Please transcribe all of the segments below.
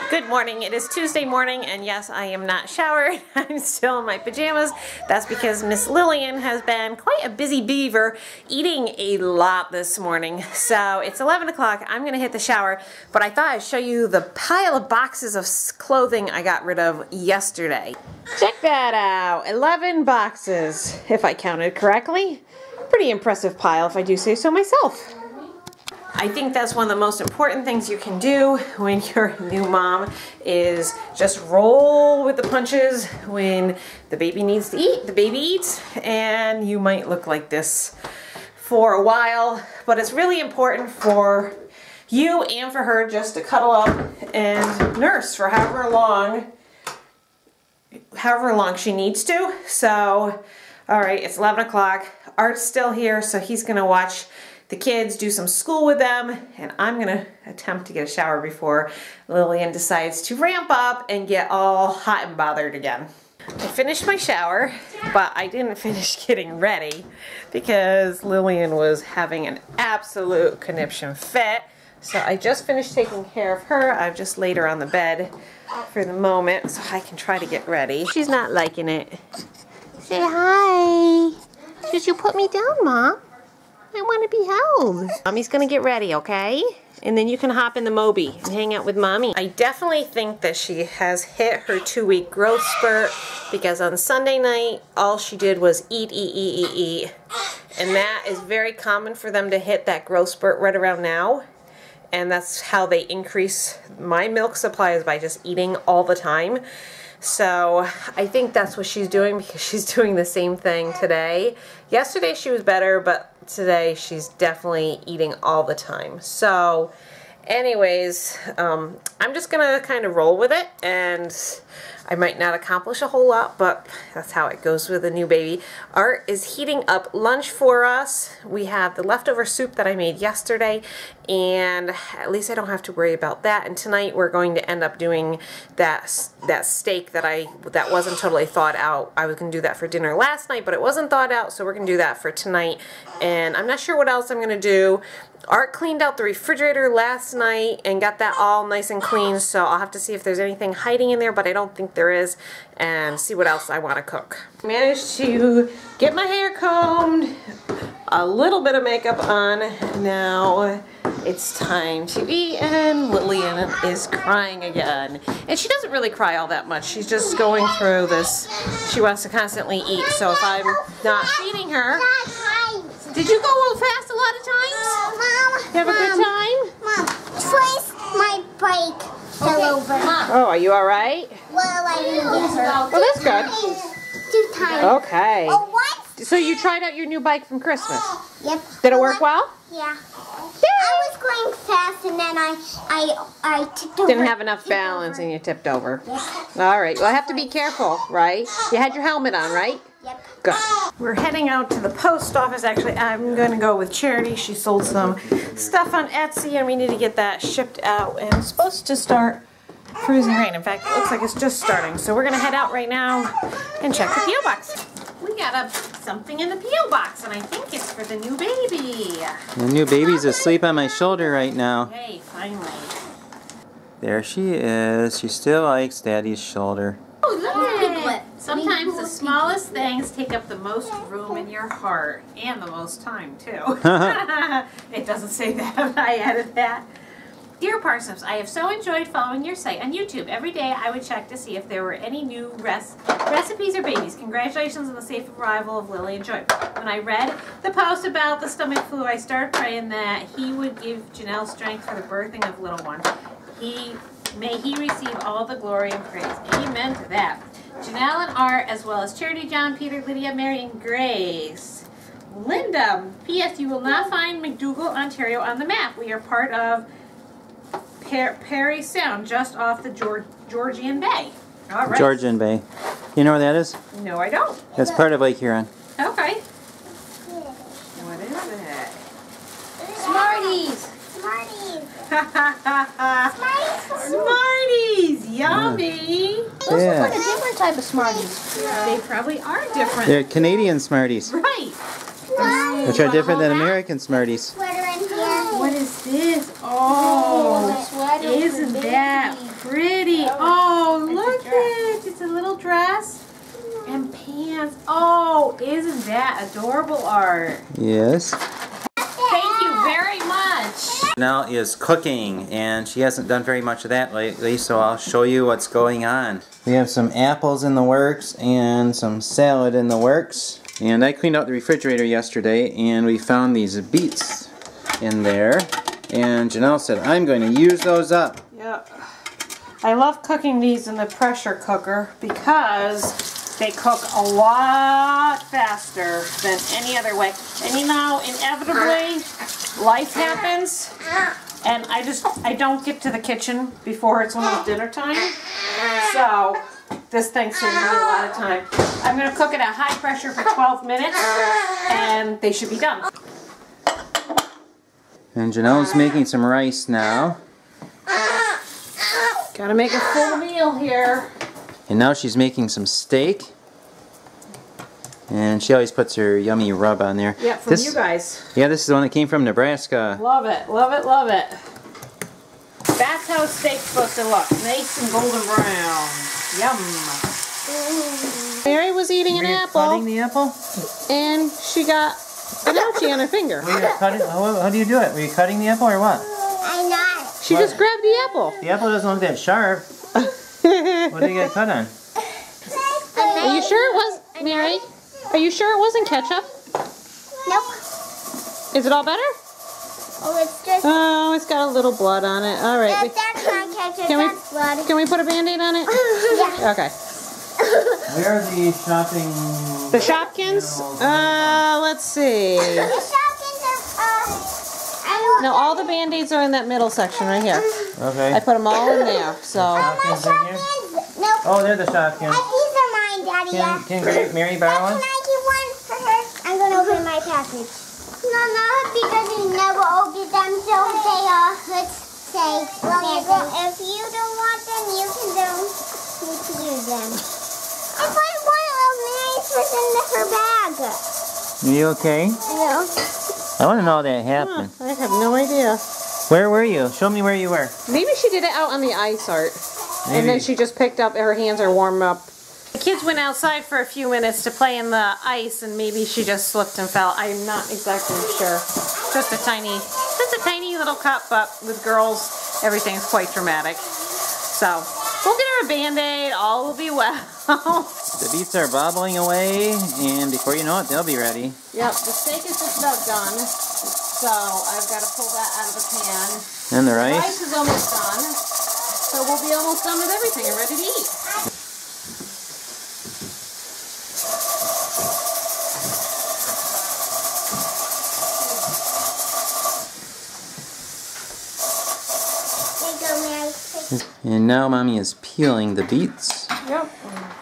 Good morning. It is Tuesday morning, and yes, I am not showered. I'm still in my pajamas. That's because Miss Lillian has been quite a busy beaver, eating a lot this morning. So it's 11 o'clock. I'm going to hit the shower, but I thought I'd show you the pile of boxes of clothing I got rid of yesterday. Check that out. 11 boxes, if I counted correctly. Pretty impressive pile, if I do say so myself. I think that's one of the most important things you can do when you're a new mom is just roll with the punches. When the baby needs to eat, the baby eats, and you might look like this for a while, but it's really important for you and for her just to cuddle up and nurse for however long she needs to. So, all right, it's 11 o'clock. Art's still here, so he's gonna watch the kids, do some school with them, and I'm gonna attempt to get a shower before Lillian decides to ramp up and get all hot and bothered again. I finished my shower, but I didn't finish getting ready because Lillian was having an absolute conniption fit. So I just finished taking care of her. I've just laid her on the bed for the moment so I can try to get ready. She's not liking it. Say hi. Should you put me down, Mom? I want to be held. Mommy's gonna get ready, okay? And then you can hop in the Moby and hang out with Mommy. I definitely think that she has hit her 2-week growth spurt because on Sunday night, all she did was eat. And that is very common for them to hit that growth spurt right around now. And that's how they increase my milk supply, is by just eating all the time. So I think that's what she's doing because she's doing the same thing today. Yesterday she was better, but today she's definitely eating all the time. So anyways, I'm just gonna kind of roll with it, and I might not accomplish a whole lot, but that's how it goes with a new baby. Art is heating up lunch for us. We have the leftover soup that I made yesterday, and at least I don't have to worry about that. And tonight we're going to end up doing that steak that wasn't totally thawed out. I was gonna do that for dinner last night, but it wasn't thawed out, so we're gonna do that for tonight. And I'm not sure what else I'm gonna do. Art cleaned out the refrigerator last night and got that all nice and clean, so I'll have to see if there's anything hiding in there, but I don't think there is, and see what else I want to cook. Managed to get my hair combed, a little bit of makeup on. Now it's time to eat, and Lillian is crying again. And she doesn't really cry all that much. She's just going through this. She wants to constantly eat, so if I'm not feeding her... Did you go a little fast a lot of times? Mom. You have a good time? Mom, twice my bike fell over. Oh, are you all right? Well, I didn't get hurt. Well, that's good. 2 times. Okay. Oh, what? So you tried out your new bike from Christmas? Yep. Did it work well? Yeah. I was going fast, and then I tipped over. Didn't have enough balance and you tipped over. All right. Well, I have to be careful, right? You had your helmet on, right? Yep. Good. We're heading out to the post office. Actually, I'm going to go with Charity. She sold some stuff on Etsy, and we need to get that shipped out. And it's supposed to start freezing rain. In fact, it looks like it's just starting. So we're going to head out right now and check the P.O. box. We got something in the P.O. box, and I think it's for the new baby. The new baby's asleep on my shoulder right now. Hey, finally. There she is. She still likes Daddy's shoulder. Oh, look at it. Sometimes the smallest things take up the most room in your heart, and the most time, too. It doesn't say that, but I added that. Dear Parsnips, I have so enjoyed following your site on YouTube. Every day I would check to see if there were any new recipes or babies. Congratulations on the safe arrival of Lily and Joy. When I read the post about the stomach flu, I started praying that he would give Janelle strength for the birthing of little one. May he receive all the glory and praise. Amen to that. Janelle and Art, as well as Charity, John, Peter, Lydia, Mary, and Grace. Linda, P.S. You will not find McDougall, Ontario on the map. We are part of Perry Sound, just off the Georgian Bay. All right. Georgian Bay. You know where that is? No, I don't. That's part of Lake Huron. Okay. What is it? Smarties. Smarties. Yummy. Those look like a different type of Smarties. They probably are different. They're Canadian Smarties. Right. Which are different than American Smarties. Sweater in here. What is this? Oh, isn't that pretty? has, oh, isn't that adorable, Art? Yes. Thank you very much. Janelle is cooking, and she hasn't done very much of that lately, so I'll show you what's going on. We have some apples in the works and some salad in the works. And I cleaned out the refrigerator yesterday, and we found these beets in there. And Janelle said, I'm going to use those up. Yeah. I love cooking these in the pressure cooker because they cook a lot faster than any other way. And you know, inevitably, life happens, and I don't get to the kitchen before it's almost dinner time. So this thing saves me a lot of time. I'm going to cook it at high pressure for 12 minutes, and they should be done. And Janelle's making some rice now. Gotta make a full meal here. And now she's making some steak. And she always puts her yummy rub on there. Yeah, from you guys. Yeah, this is the one that came from Nebraska. Love it, love it, love it. That's how steak's supposed to look. Nice and golden brown. Yum. Mary was eating an apple. Cutting the apple? And she got an ouchie on her finger. How do you do it? Were you cutting the apple or what? I'm not. She just grabbed the apple. The apple doesn't look that sharp. What did you get cut on? Are you sure it was, Mary? Are you sure it wasn't ketchup? Nope. Is it all better? Oh, it's just. Oh, it's got a little blood on it. All right. That's not ketchup. That's blood. Can we put a Band-Aid on it? Yeah. Okay. Where are the shopping... The Shopkins? Let's see. The Shopkins are. No, all the Band-Aids are in that middle section right here. Okay. I put them all in there, so. Shopkins in here? Nope. Oh, they're the Shopkins. These are mine, Daddy. Can Mary borrow one? Can I get one for her? I'm going to open my package. No, because you never open them, so they let's say, well, if you don't want them, you can use them. I put one of Mary's was in her bag. Are you okay? No. I want to know how that happened. I have no idea. Where were you? Show me where you were. Maybe she did it out on the ice, Art. And then she just picked up, her hands are warm up. The kids went outside for a few minutes to play in the ice, and maybe she just slipped and fell. I'm not exactly sure. Just a tiny little cut, but with girls, everything's quite dramatic. So, we'll get her a Band-Aid, all will be well. The beets are bobbling away, and before you know it, they'll be ready. Yep, the steak is just about done, so I've got to pull that out of the pan. And the The rice? rice is almost done, so we'll be almost done with everything and ready to eat. And now Mommy is peeling the beets. Yep.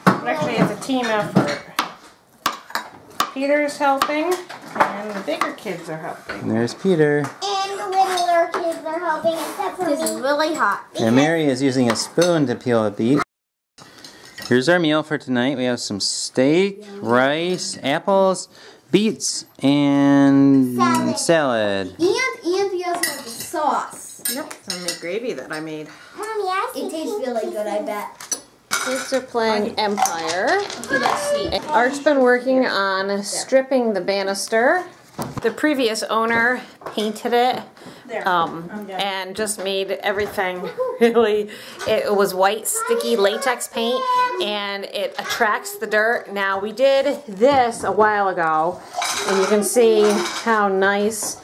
Actually, it's a team effort. Peter's helping, and the bigger kids are helping. And there's Peter. And the littler kids are helping, except for me. This is really hot. And Mary is using a spoon to peel a beet. Here's our meal for tonight. We have some steak, rice, apples, beets, and salad. And we also have the sauce. Yep, some of the gravy that I made. It tastes really good, I bet. Kids are playing Empire. Art's been working on stripping the banister. The previous owner painted it and just made everything really, it was white sticky latex paint and it attracts the dirt. Now we did this a while ago and you can see how nice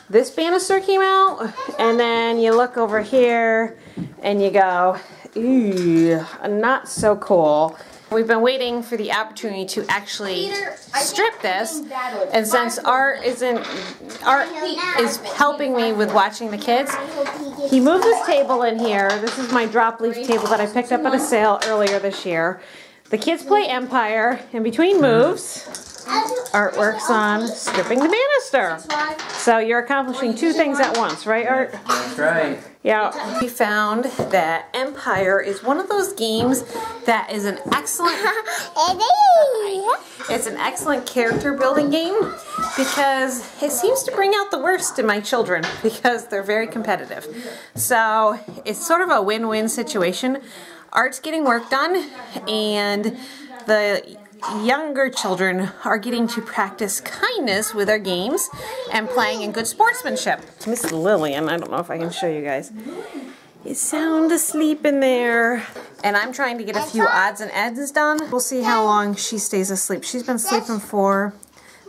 this banister came out, and then you look over here and you go, ooh, not so cool. We've been waiting for the opportunity to actually strip this, and since Art is helping me with watching the kids, he moved this table in here. This is my drop leaf table that I picked up at a sale earlier this year. The kids play Empire, and between moves, Art works on stripping the banister. So you're accomplishing two things at once, right, Art? That's right. Yeah. We found that Empire is one of those games that is an excellent it's an excellent character building game because it seems to bring out the worst in my children because they're very competitive. So it's sort of a win-win situation. Art's getting work done and the younger children are getting to practice kindness with their games and playing in good sportsmanship. Miss Lillian, I don't know if I can show you guys, is sound asleep in there. And I'm trying to get a few odds and ends done. We'll see how long she stays asleep. She's been sleeping for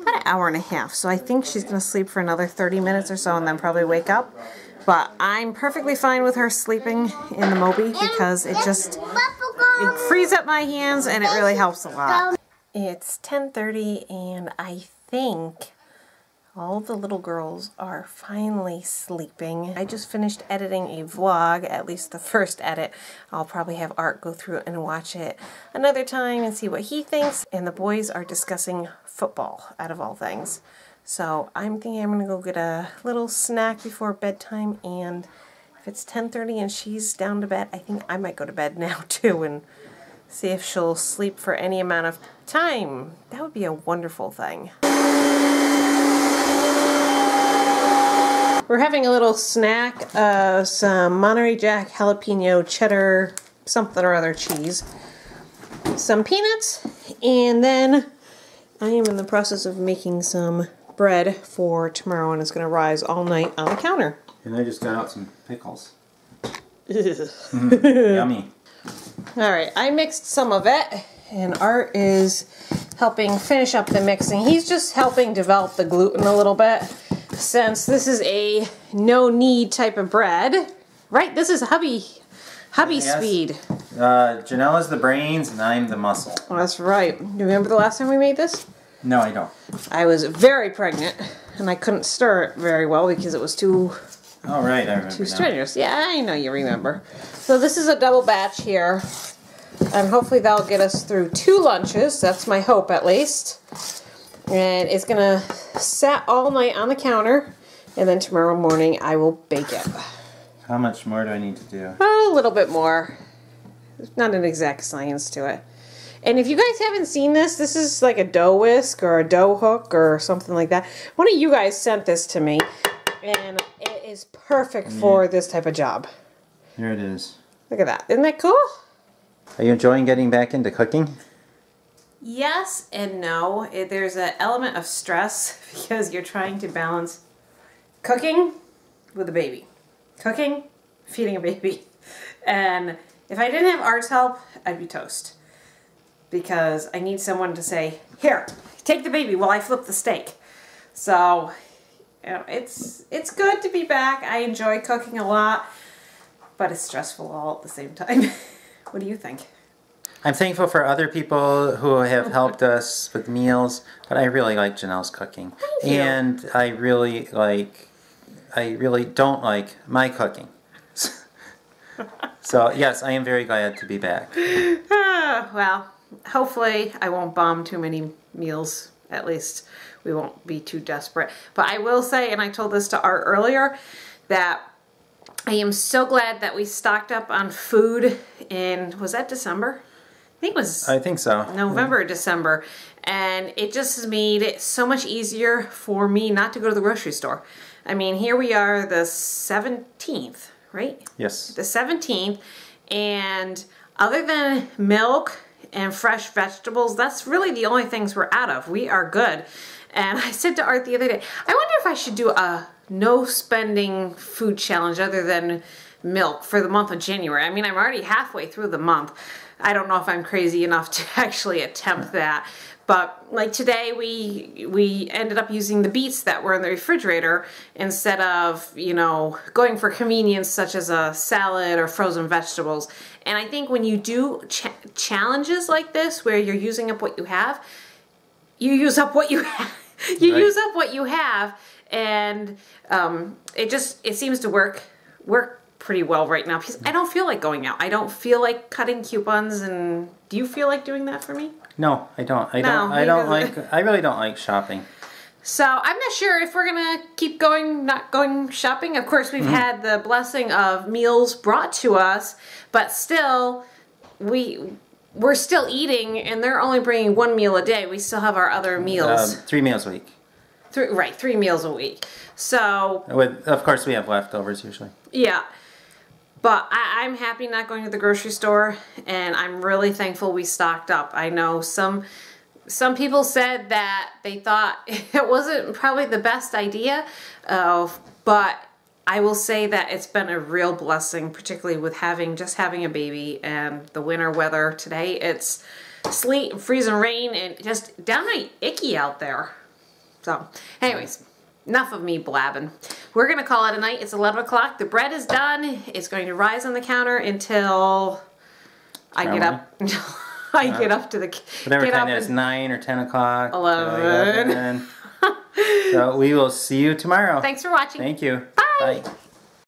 about an hour and a half, so I think she's gonna sleep for another 30 minutes or so and then probably wake up. But I'm perfectly fine with her sleeping in the Moby because it frees up my hands and it really helps a lot. It's 10:30 and I think all the little girls are finally sleeping. I just finished editing a vlog, at least the first edit. I'll probably have Art go through it and watch it another time and see what he thinks. And the boys are discussing football, out of all things. So I'm thinking I'm gonna go get a little snack before bedtime, and if it's 10:30 and she's down to bed, I think I might go to bed now too and see if she'll sleep for any amount of time. That would be a wonderful thing. We're having a little snack, some Monterey Jack jalapeno cheddar something or other cheese, some peanuts, and then I am in the process of making some bread for tomorrow, and it's going to rise all night on the counter. And I just got out some pickles. Yummy. Alright, I mixed some of it, and Art is helping finish up the mixing. He's just helping develop the gluten a little bit, since this is a no-knead type of bread. Right? This is hubby Yes. speed. Janelle is the brains and I'm the muscle. Oh, that's right. You remember the last time we made this? No, I don't. I was very pregnant, and I couldn't stir it very well because it was too Oh, right, I remember too now. strenuous. Yeah, I know you remember. So this is a double batch here, and hopefully that'll get us through 2 lunches. That's my hope, at least. And it's gonna set all night on the counter, and then tomorrow morning I will bake it. How much more do I need to do? A little bit more. There's not an exact science to it. And if you guys haven't seen this, this is like a dough whisk or a dough hook or something like that. One of you guys sent this to me, and it is perfect for this type of job. Here it is. Look at that. Isn't that cool? Are you enjoying getting back into cooking? Yes and no. There's an element of stress because you're trying to balance cooking with a baby. Cooking, feeding a baby. And if I didn't have Art's help, I'd be toast. Because I need someone to say, here, take the baby while I flip the steak. So, you know, it's good to be back. I enjoy cooking a lot, but it's stressful all at the same time. What do you think? I'm thankful for other people who have helped us with meals, but I really like Janelle's cooking. Thank you. And I really don't like my cooking. So, yes, I am very glad to be back. Well, hopefully I won't bomb too many meals. At least we won't be too desperate. But I will say, and I told this to Art earlier, that I am so glad that we stocked up on food in, was that December? I think so. November or December. And it just has made it so much easier for me not to go to the grocery store. I mean, here we are the 17th, right? Yes. The 17th, and other than milk and fresh vegetables, that's really the only things we're out of. We are good. And I said to Art the other day, I wonder if I should do a no spending food challenge other than milk for the month of January. I mean, I'm already halfway through the month. I don't know if I'm crazy enough to actually attempt that. But like today, we ended up using the beets that were in the refrigerator instead of, you know, going for convenience such as a salad or frozen vegetables. And I think when you do challenges like this, where you're using up what you have, you use up what you have. Use up what you have, and it seems to work pretty well right now because I don't feel like going out. I don't feel like cutting coupons. And do you feel like doing that for me? No, I don't. I really don't like shopping. So I'm not sure if we're gonna keep not going shopping. Of course, we've had the blessing of meals brought to us, but still, we're still eating, and they're only bringing 1 meal a day. We still have our other meals. 3 meals a week. 3 meals a week. So, of course, we have leftovers usually. Yeah. But I'm happy not going to the grocery store, and I'm really thankful we stocked up. I know some Some people said that they thought it wasn't probably the best idea, but I will say that it's been a real blessing, particularly with just having a baby and the winter weather today. It's sleet, freezing rain, and just downright icky out there. So, anyways, enough of me blabbing. We're going to call it a night. It's 11 o'clock. The bread is done. It's going to rise on the counter until I get up. I get up to the... Whatever time it is, 9 or 10 o'clock. 11. So we will see you tomorrow. Thanks for watching. Thank you. Bye. Bye.